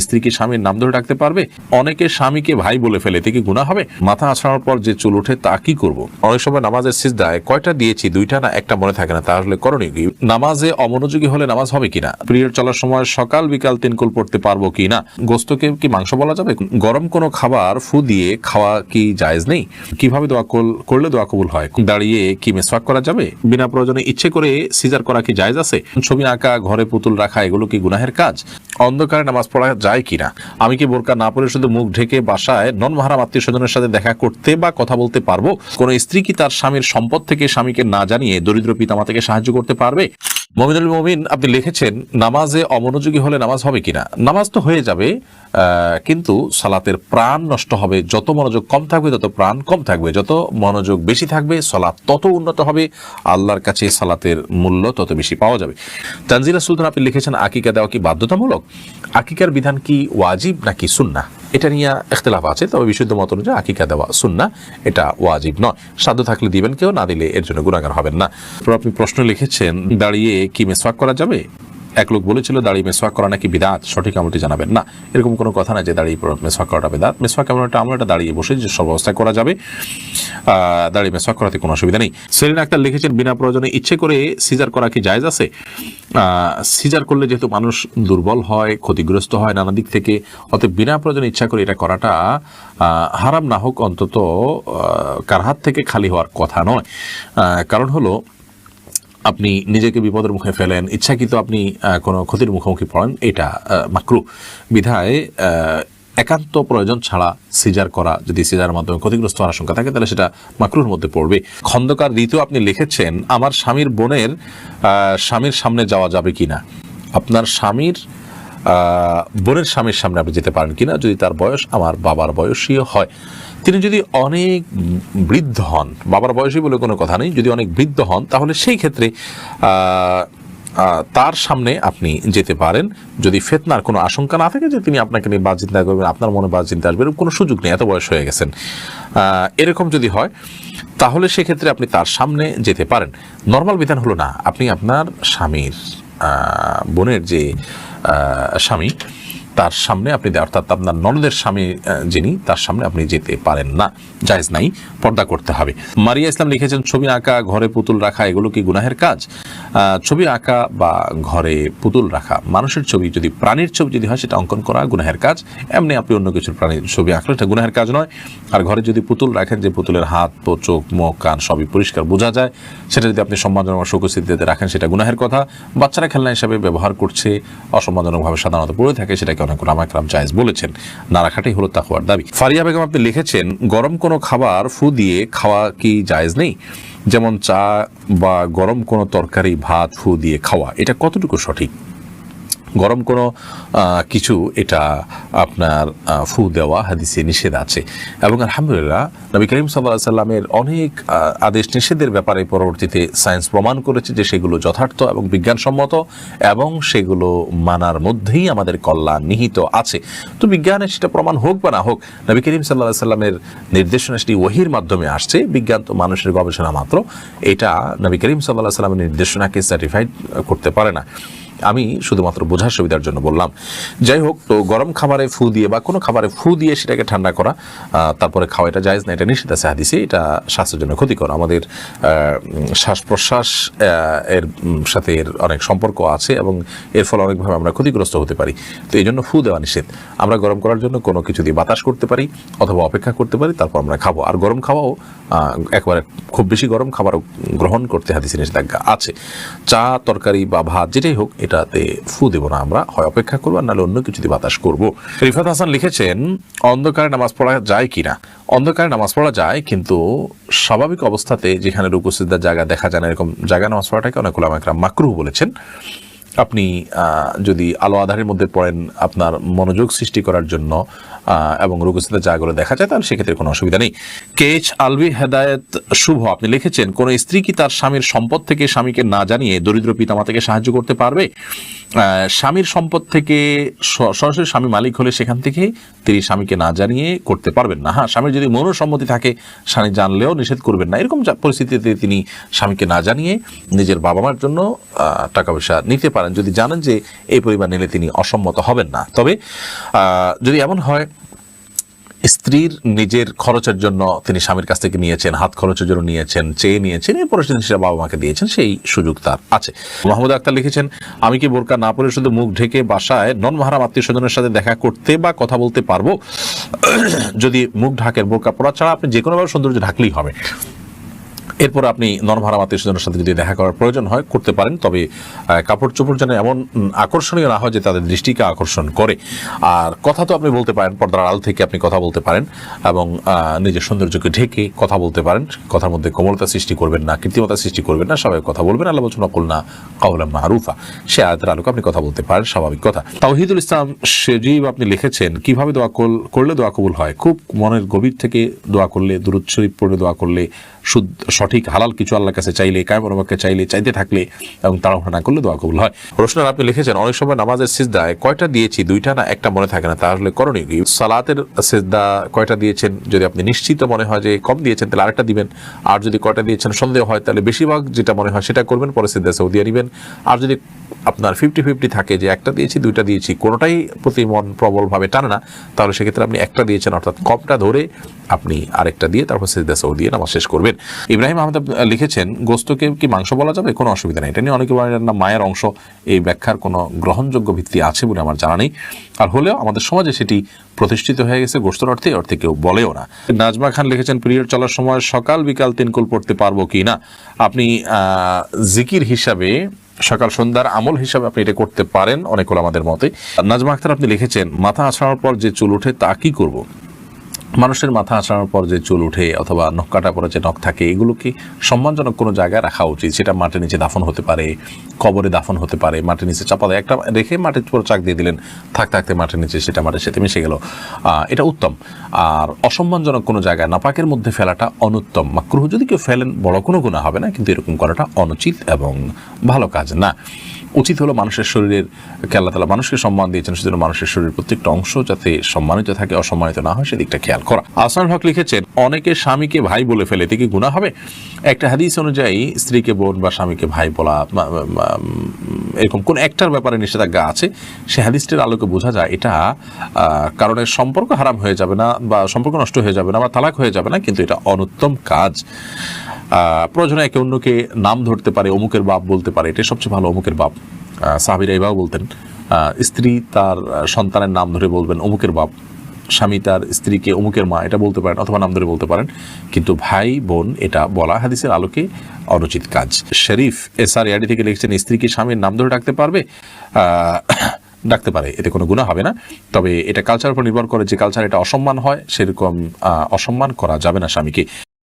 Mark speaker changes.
Speaker 1: স্ত্রী কি স্বামীর নাম ধরে ডাকতে পারবে? অনেকে স্বামীকে ভাই বলে ফেলে, এতে কি গুনাহ হবে? মাথা আছড়ানোর পর যে চুল ওঠে তা কি করব? অনেক সময় নামাজের সিজদায় কয়টা দিয়েছি, দুইটা না একটা মনে থাকে না, তাহলে করণীয় কি? নামাজে অমনোযোগী হলে নামাজ হবে কিনা? পিরিয়ড চলার সময় সকাল বিকাল 3 কুল পড়তে পারবো কিনা? গোস্তকে কি মাংস বলা যাবে? গরম কোনো খাবার ফু দিয়ে খাওয়া কি জায়েজ নেই? কিভাবে দোয়া করলে দোয়া কবুল হয়? দাঁড়িয়ে কি মিসওয়াক করা যাবে? বিনা প্রয়োজনে ইচ্ছে করে সিজার করা কি জায়েজ আছে? ছবি আঁকা, ঘরে পুতুল রাখা, এগুলো কি গুনাহের কাজ? অন্ধকারে নামাজ পড়া যায় কিনা? আমি কি বোরকা না পরে শুধু মুখ ঢেকে বাসায় নন মাহরাম আত্মীয় স্বজনের সাথে দেখা করতে বা কথা বলতে পারবো? কোন স্ত্রী কি তার স্বামীর সম্পদ থেকে স্বামীকে না জানিয়ে দরিদ্র পিতামাতাকে সাহায্য করতে পারবে? মমিনুল মুমিন আপনি লিখেছেন, নামাজে অমনোযোগী হলে নামাজ হবে কিনা? নামাজ তো হয়ে যাবে, কিন্তু সালাতের প্রাণ নষ্ট হবে। যত মনোযোগ কম থাকবে তত প্রাণ কম থাকবে, যত মনোযোগ বেশি থাকবে সালাত তত উন্নত হবে, আল্লাহর কাছে সালাতের মূল্য তত বেশি পাওয়া যাবে। তানজিলা সুলতান আপনি লিখেছেন, আকিকা দেওয়া কি বাধ্যতামূলক? আকিকার বিধান কি ওয়াজিব নাকি সুন্নাহ? এটা নিয়ে ইখতিলাফ আছে, তবে বিশুদ্ধ মত অনুযায়ী আকিকা দেওয়া সুন্নাহ, এটা ওয়াজিব নয়। সাধ্য থাকলে দিবেন, কেউ না দিলে এর জন্য গুনাহগার হবেন না। আপনি প্রশ্ন লিখেছেন, দাঁড়িয়ে কি মিসওয়াক করা যাবে? এক লোক বলেছিল দাঁড়িয়ে মেসওয়াক করা নাকি বিদআত, সঠিক আমলটি জানাবেন। না, এরকম কোনো কথা না যে দাঁড়িয়ে মেসওয়াক করাটা বিদআত। মেসওয়াক এমন একটা আমল, এটা দাঁড়িয়ে বসে যে সব অবস্থায় করা যাবে, দাঁড়িয়ে মেসওয়াক করাতে কোনো অসুবিধা নেই। সেলিনা আক্তার লিখেছেন, বিনা প্রয়োজনে ইচ্ছে করে সিজার করা কি জায়েজ আছে? সিজার করলে যেহেতু মানুষ দুর্বল হয়, ক্ষতিগ্রস্ত হয় নানা দিক থেকে, অতএব বিনা প্রয়োজনে ইচ্ছা করে এটা করাটা হারাম না হোক, অন্তত কারহাত থেকে খালি হওয়ার কথা নয়। কারণ হলো, আপনি নিজেকে বিপদের মুখে ফেলেন, ইচ্ছাকৃত আপনি কোনো ক্ষতির মুখোমুখি পড়েন, এটা মাকরুহ। বিধায় একান্ত প্রয়োজন ছাড়া সিজার করা, যদি সিজারের মাধ্যমে ক্ষতিগ্রস্ত হওয়ার আশঙ্কা থাকে তাহলে সেটা মাকরুহের মধ্যে পড়বে। খন্দকার ঋতু আপনি লিখেছেন, আমার স্বামীর বোনের স্বামীর সামনে যাওয়া যাবে কিনা? আপনার স্বামীর বোনের স্বামীর সামনে আপনি যেতে পারেন কিনা, যদি তার বয়স আমার বাবার বয়সীয় হয়। তিনি যদি অনেক বৃদ্ধ হন, বাবার বয়সী বলে কোনো কথা নেই, যদি অনেক বৃদ্ধ হন তাহলে সেই ক্ষেত্রে তার সামনে আপনি যেতে পারেন, যদি ফিতনার কোনো আশঙ্কা না থাকে যে তিনি আপনাকে নিয়ে বাদ চিন্তা করবেন, আপনার মনে বাদ চিন্তা আসবে, এরকম কোনো সুযোগ নেই, এত বয়স হয়ে গেছেন। এরকম যদি হয় তাহলে সেক্ষেত্রে আপনি তার সামনে যেতে পারেন। নর্মাল বিধান হলো না, আপনি আপনার স্বামীর বোনের যে স্বামী তার সামনে আপনি, অর্থাৎ আপনার ননদের স্বামী যিনি, তার সামনে আপনি যেতে পারেন না, জায়েজ নাই, পর্দা করতে হবে। মারিয়া ইসলাম লিখেছেন, ছবি আঁকা, ঘরে পুতুল রাখা, এগুলো কি গুনাহের কাজ? ছবি আঁকা বা ঘরে পুতুল রাখা, মানুষের ছবি যদি, প্রাণীর ছবি যদি হয় সেটা অঙ্কন করা গুনাহের কাজ। এমনি আপনি অন্য কিছুর প্রাণীর ছবি আঁকলে এটা গুনাহের কাজ নয়। আর ঘরে যদি পুতুল রাখেন, যে পুতুলের হাত, চোখ, মুখ, কান সবই পরিষ্কার বোঝা যায়, সেটা যদি আপনি সম্মানজনক শোকস্থিতিতে রাখেন সেটা গুনাহের কথা। বাচ্চারা খেলনা হিসাবে ব্যবহার করছে, অসম্মানজনকভাবে সাধারণত পড়ে থাকে, সেটাকে অনেক ওলামা কেরাম জায়েজ বলেছেন। না রাখাটাই হলো তাকওয়ার দাবি। ফারিয়া বেগম আপনি লিখেছেন, গরম কোনো খাবার ফু দিয়ে খাওয়া কি জায়েজ নেই? যেমন চা বা গরম কোনো তরকারি, ভাত ফু দিয়ে খাওয়া, এটা কতটুকু সঠিক? গরম কোনো কিছু এটা আপনার ফু দেওয়া হাদিসে নিষেধ আছে, এবং আলহামদুলিল্লাহ নবী করিম সাল্লাল্লাহু আলাইহি ওয়াসাল্লামের অনেক আদেশ নিষেধের ব্যাপারে পরবর্তীতে সায়েন্স প্রমাণ করেছে যে সেগুলো যথার্থ এবং বিজ্ঞানসম্মত, এবং সেগুলো মানার মধ্যেই আমাদের কল্যাণ নিহিত আছে। তো বিজ্ঞানের সেটা প্রমাণ হোক বা না হোক, নবী করিম সাল্লাল্লাহু আলাইহি ওয়াসাল্লামের নির্দেশনা সেটি ওহীর মাধ্যমে আসছে, বিজ্ঞান তো মানুষের গবেষণা মাত্র, এটা নবী করিম সাল্লাল্লাহু আলাইহি ওয়াসাল্লামের নির্দেশনাকে সার্টিফাইড করতে পারে না। আমি শুধুমাত্র বোঝার সুবিধার জন্য বললাম। যাই হোক, তো গরম খাবারে ফু দিয়ে বা কোনো খাবারে ফু দিয়ে সেটাকে ঠান্ডা করা তারপরে খাওয়া, এটা জায়েজ না, এটা নিষেধ আছে হাদিসে, এটা স্বাস্থ্যের জন্য ক্ষতিকর। আমাদের শ্বাস প্রশ্বাস এর সাথে এর অনেক সম্পর্ক আছে, এবং এর ফলে অনেকভাবে আমরা ক্ষতিগ্রস্ত হতে পারি। তো এই জন্য ফু দেওয়া নিষেধ। আমরা গরম করার জন্য কোনো কিছু দিয়ে বাতাস করতে পারি অথবা অপেক্ষা করতে পারি, তারপর আমরা খাবো। আর গরম খাওয়াও, একবারে খুব বেশি গরম খাবারও গ্রহণ করতে হাদিসে নিষেধাজ্ঞা আছে। চা, তরকারি বা ভাত যেটাই হোক, এটাতে ফু দেব না, আমরা হয় অপেক্ষা করবো, নাহলে অন্য কিছু দিয়ে বাতাস করবো। রিফাত হাসান লিখেছেন, অন্ধকারে নামাজ পড়া যায় কিনা? অন্ধকারে নামাজ পড়া যায়, কিন্তু স্বাভাবিক অবস্থাতে যেখানে রুকু সিজদার জায়গা দেখা যায় না, এরকম জায়গা নামাজ পড়াটাকে অনেক ওলামা কেরাম মাকরুহ বলেছেন। আপনি যদি আলো আধারের মধ্যে পড়েন আপনার মনোযোগ সৃষ্টি করার জন্য এবং রুকু সিজদার জায়গাগুলো দেখা যায়, তাহলে সেক্ষেত্রে কোনো অসুবিধা নেই। কেচ আলবি হেদায়েত শুভ আপনি লিখেছেন, কোন স্ত্রী কি তার স্বামীর সম্পদ থেকে স্বামীকে না জানিয়ে দরিদ্র পিতামাতাকে সাহায্য করতে পারবে? স্বামীর সম্পদ থেকে সরাসরি স্বামী মালিক হলে সেখান থেকে তিনি স্বামীকে না জানিয়ে করতে পারবেন না। হ্যাঁ, স্বামীর যদি মনোসম্মতি থাকে, স্বামী জানলেও নিষেধ করবেন না। এরকম পরিস্থিতিতে তিনি স্বামীকে না জানিয়ে নিজের বাবা মার জন্য টাকা পয়সা নিতে পারেন, পারেন যদি জানেন যে এই পরিমাণ নিলে তিনি অসম্মত হবেন না। তবে যদি এমন হয় স্ত্রীর নিজের খরচের জন্য তিনি স্বামীর কাছ থেকে নিয়েছেন, হাত খরচের জন্য নিয়েছেন, চেয়ে নিয়েছেন, এরপরে সেটা বাবা মাকে দিয়েছেন, সেই সুযোগ তার আছে। মোহাম্মদ আক্তার লিখেছেন, আমি কি বোরকা না পরে শুধু মুখ ঢেকে বাসায় নন মাহরাম আত্মীয় স্বজনের সাথে দেখা করতে বা কথা বলতে পারবো? যদি মুখ ঢাকের, বোরকা পরা ছাড়া আপনি যে কোনোভাবে সৌন্দর্য ঢাকলেই হবে। এরপর আপনি নন মাহরাম আত্মীয় স্বজনের সাথে যদি দেখা করার প্রয়োজন হয় করতে পারেন, তবে কাপড় চোপড় যেন এমন আকর্ষণীয় না হয় যে তাদের দৃষ্টিকে আকর্ষণ করে। আর কথা তো আপনি বলতে পারেন, পর্দার আড়াল থেকে আপনি কথা বলতে পারেন এবং নিজের সৌন্দর্যকে ঢেকে কথা বলতে পারেন। কথার মধ্যে কোমলতা সৃষ্টি করবেন না, কৃত্রিমতা সৃষ্টি করবেন না, স্বাভাবিক কথা বলবেন। আল্লাহ বলছেন কুলনা কাওলাম মারুফা, সে আয়াতের আলোকে আপনি কথা বলতে পারেন, স্বাভাবিক কথা। তাওহিদুল ইসলাম সজীব আপনি লিখেছেন, কিভাবে দোয়া করলে দোয়া কবুল হয়? খুব মনের গভীর থেকে দোয়া করলে, দুরূদ শরীফ পড়ে দোয়া করলে, সঠিক হালাল কিছু আল্লাহর কাছে চাইলে, কায়েম রব্বাকে চাইলে, চাইতে থাকলে এবং তাড়াহুড়া না করলে দোয়া কবুল হয়। রোশনার আপনি লিখেছেন, অনেক সময় নামাজের সিজদায় কয়টা দিয়েছি, দুইটা না একটা মনে থাকে না, তাহলে করণীয় কি? সালাতের সিজদা কয়টা দিয়েছেন যদি আপনি নিশ্চিত মনে হয় যে কম দিয়েছেন তাহলে আরেকটা দিবেন, আর যদি কয়টা দিয়েছেন সন্দেহ হয় তাহলে বেশিরভাগ যেটা মনে হয় সেটা করবেন, পরে সিজদা সৌদিয়া নেবেন। আর যদি আপনার 50-50 থাকে যে একটা দিয়েছি দুইটা দিয়েছি, কোনোটাই প্রতি মন প্রবলভাবে টানে না, তাহলে সেক্ষেত্রে আপনি একটা দিয়েছেন অর্থাৎ কমটা ধরে আপনি আরেকটা দিয়ে তারপর সিজদা সৌদিয়া নামাজ শেষ করবেন। ইব্রাহিম আহমেদ লিখেছেন, গোস্তকে কি মাংস বলা যাবে? কোনো অসুবিধা নেই, এটা নিয়ে অনেকে বলেন না মায়ের অংশ, এই ব্যাখ্যার কোনো গ্রহণযোগ্য ভিত্তি আছে বলে আমার জানা নেই। আর হলেও আমাদের সমাজে সেটি প্রতিষ্ঠিত হয়ে গেছে গোস্তর অর্থে, অর্থে কেউ বলেও না। নাজমা খান লিখেছেন, পিরিয়ড চলার সময় সকাল বিকাল 3 কুল পড়তে পারবো কি না? আপনি জিকির হিসাবে সকাল সন্ধ্যার আমল হিসাবে আপনি এটা করতে পারেন অনেক আমাদের মতে। নাজমা আক্তার আপনি লিখেছেন, মাথা আছড়ানোর পর যে চুল ওঠে তা কি করব? মানুষের মাথা আছড়ানোর পর যে চুল উঠে অথবা নখ কাটার পরে যে নখ থাকে, এগুলো কি সম্মানজনক কোনো জায়গায় রাখা উচিত? সেটা মাটির নিচে দাফন হতে পারে, কবরে দাফন হতে পারে, মাটির নিচে চাপা দেয়, একটা রেখে মাটির উপর চাক দিয়ে দিলেন, থাকতে মাটির নিচে সেটা মাটির সাথে মিশে গেল, এটা উত্তম। আর অসম্মানজনক কোনো জায়গায় নাপাকের মধ্যে ফেলাটা অনুত্তম। মাকরুহ যদি কেউ ফেলেন বড় কোনো গুনাহ হবে না, কিন্তু এরকম করাটা অনুচিত এবং ভালো কাজ না। উচিত হলো মানুষের শরীরের, আল্লাহ তাআলা মানুষকে সম্মান দিয়েছেন, সেজন্য মানুষের শরীরের প্রত্যেকটা অংশ যাতে সম্মানিত থাকে, অসম্মানিত না হয় সেদিকটা খেয়াল করা। আহসানুল হক লিখেছেন, অনেকে স্বামীকে ভাই বলে ফেলে, এতে কি গুনাহ হবে? একটা হাদিস অনুযায়ী স্ত্রীকে বোন বা স্বামীকে ভাই বলা এরকম কোন একটার ব্যাপারে নিষেধাজ্ঞা আছে, সে হাদিসটির আলোকে বোঝা যায় এটা কারণে সম্পর্ক হারাম হয়ে যাবে না বা সম্পর্ক নষ্ট হয়ে যাবে না বা তালাক হয়ে যাবে না, কিন্তু এটা অনুত্তম কাজ। প্রয়োজনে একে অন্যকে নাম ধরতে পারে, অমুকের বাপ বলতে পারে, এটা সবচেয়ে ভালো, অমুকের বাপ। সাহাবীরা এভাবে বলতেন, স্ত্রী তার সন্তানের নাম ধরে বলবেন অমুকের বাপ, স্বামী তার স্ত্রীকে অমুকের মা, এটা বলতে পারেন অথবা নাম ধরে বলতে পারেন, কিন্তু ভাই বোন এটা বলা হাদিসের আলোকে অনুচিত কাজ। শরীফ এসআর ইয়াডি থেকে লিখছেন, স্ত্রীকে স্বামীর নাম ধরে ডাকতে পারবে? ডাকতে পারে, এতে কোনো গুনাহ হবে না। তবে এটা কালচারের উপর নির্ভর করে, যে কালচার এটা অসম্মান হয় সেরকম অসম্মান করা যাবে না স্বামীকে।